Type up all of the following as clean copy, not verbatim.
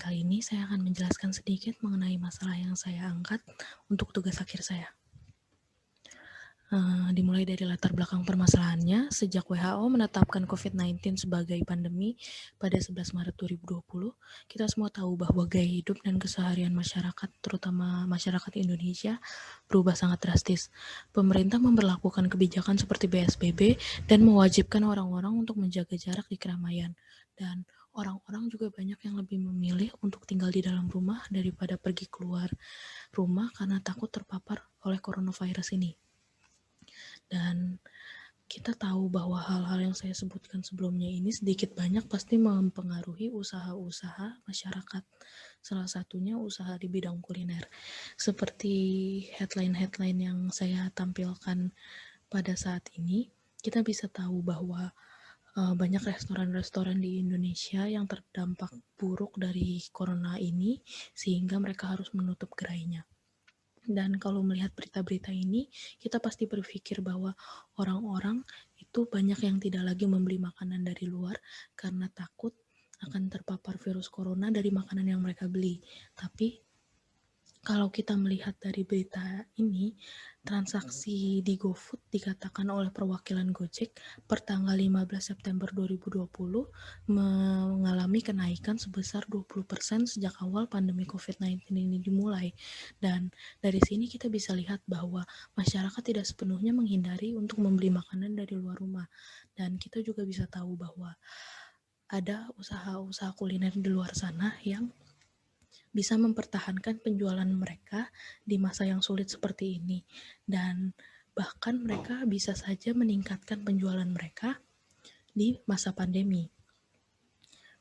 kali ini saya akan menjelaskan sedikit mengenai masalah yang saya angkat untuk tugas akhir saya. Dimulai dari latar belakang permasalahannya, sejak WHO menetapkan COVID-19 sebagai pandemi pada 11 Maret 2020, kita semua tahu bahwa gaya hidup dan keseharian masyarakat, terutama masyarakat Indonesia, berubah sangat drastis. Pemerintah memberlakukan kebijakan seperti PSBB dan mewajibkan orang-orang untuk menjaga jarak di keramaian. Dan orang-orang juga banyak yang lebih memilih untuk tinggal di dalam rumah daripada pergi keluar rumah karena takut terpapar oleh coronavirus ini. Dan kita tahu bahwa hal-hal yang saya sebutkan sebelumnya ini sedikit banyak pasti mempengaruhi usaha-usaha masyarakat. Salah satunya usaha di bidang kuliner. Seperti headline-headline yang saya tampilkan pada saat ini, kita bisa tahu bahwa banyak restoran-restoran di Indonesia yang terdampak buruk dari corona ini sehingga mereka harus menutup gerainya. Dan kalau melihat berita-berita ini, kita pasti berpikir bahwa orang-orang itu banyak yang tidak lagi membeli makanan dari luar karena takut akan terpapar virus corona dari makanan yang mereka beli. Tapi kalau kita melihat dari berita ini, transaksi di GoFood dikatakan oleh perwakilan Gojek per tanggal 15 September 2020 mengalami kenaikan sebesar 20% sejak awal pandemi COVID-19 ini dimulai. Dan dari sini kita bisa lihat bahwa masyarakat tidak sepenuhnya menghindari untuk membeli makanan dari luar rumah. Dan kita juga bisa tahu bahwa ada usaha-usaha kuliner di luar sana yang bisa mempertahankan penjualan mereka di masa yang sulit seperti ini. Dan bahkan mereka bisa saja meningkatkan penjualan mereka di masa pandemi.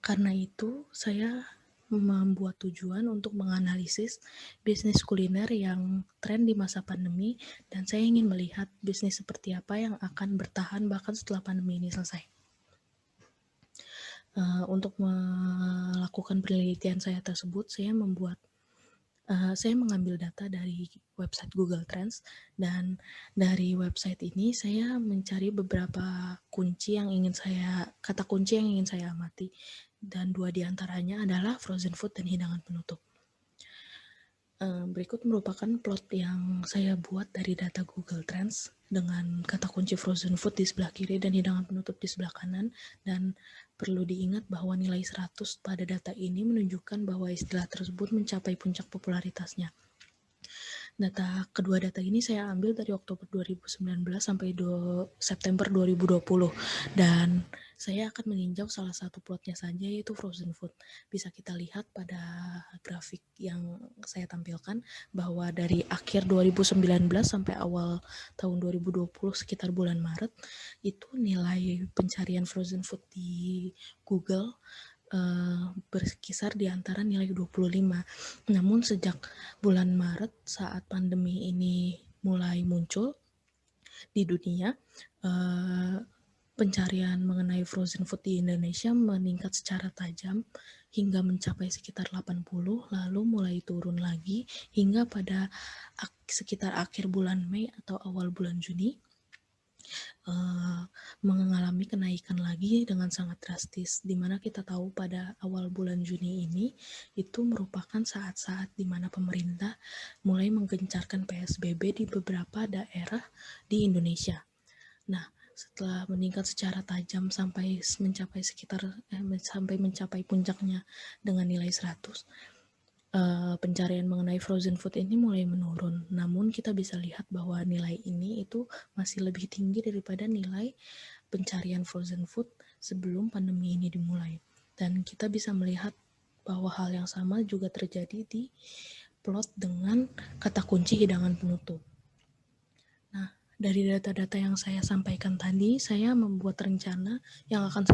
Karena itu, saya membuat tujuan untuk menganalisis bisnis kuliner yang tren di masa pandemi, dan saya ingin melihat bisnis seperti apa yang akan bertahan bahkan setelah pandemi ini selesai. Untuk melakukan penelitian saya tersebut, saya mengambil data dari website Google Trends, dan dari website ini saya mencari beberapa kata kunci yang ingin saya amati, dan 2 diantaranya adalah frozen food dan hidangan penutup. Berikut merupakan plot yang saya buat dari data Google Trends dengan kata kunci frozen food di sebelah kiri dan hidangan penutup di sebelah kanan, dan perlu diingat bahwa nilai 100 pada data ini menunjukkan bahwa istilah tersebut mencapai puncak popularitasnya. Kedua data ini saya ambil dari Oktober 2019 sampai September 2020, dan saya akan meninjau salah satu plotnya saja, yaitu frozen food. Bisa kita lihat pada grafik yang saya tampilkan bahwa dari akhir 2019 sampai awal tahun 2020 sekitar bulan Maret, itu nilai pencarian frozen food di Google berkisar di antara nilai 25. Namun sejak bulan Maret saat pandemi ini mulai muncul di dunia, pencarian mengenai frozen food di Indonesia meningkat secara tajam hingga mencapai sekitar 80, lalu mulai turun lagi hingga pada sekitar akhir bulan Mei atau awal bulan Juni mengalami kenaikan lagi dengan sangat drastis, di mana kita tahu pada awal bulan Juni ini itu merupakan saat-saat di mana pemerintah mulai menggencarkan PSBB di beberapa daerah di Indonesia. Nah, setelah meningkat secara tajam sampai mencapai puncaknya dengan nilai 100, pencarian mengenai frozen food ini mulai menurun. Namun kita bisa lihat bahwa nilai ini itu masih lebih tinggi daripada nilai pencarian frozen food sebelum pandemi ini dimulai. Dan kita bisa melihat bahwa hal yang sama juga terjadi di plot dengan kata kunci hidangan penutup. Nah, dari data-data yang saya sampaikan tadi, saya membuat rencana yang akan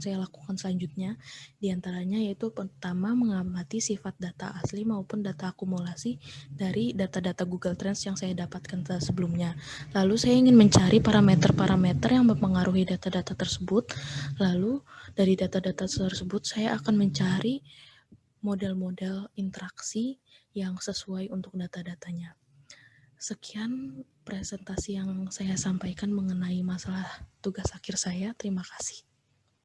saya lakukan selanjutnya. Di antaranya yaitu pertama mengamati sifat data asli maupun data akumulasi dari data-data Google Trends yang saya dapatkan sebelumnya. Lalu saya ingin mencari parameter-parameter yang mempengaruhi data-data tersebut. Lalu dari data-data tersebut saya akan mencari model-model interaksi yang sesuai untuk data-datanya. Sekian presentasi yang saya sampaikan mengenai masalah tugas akhir saya. Terima kasih.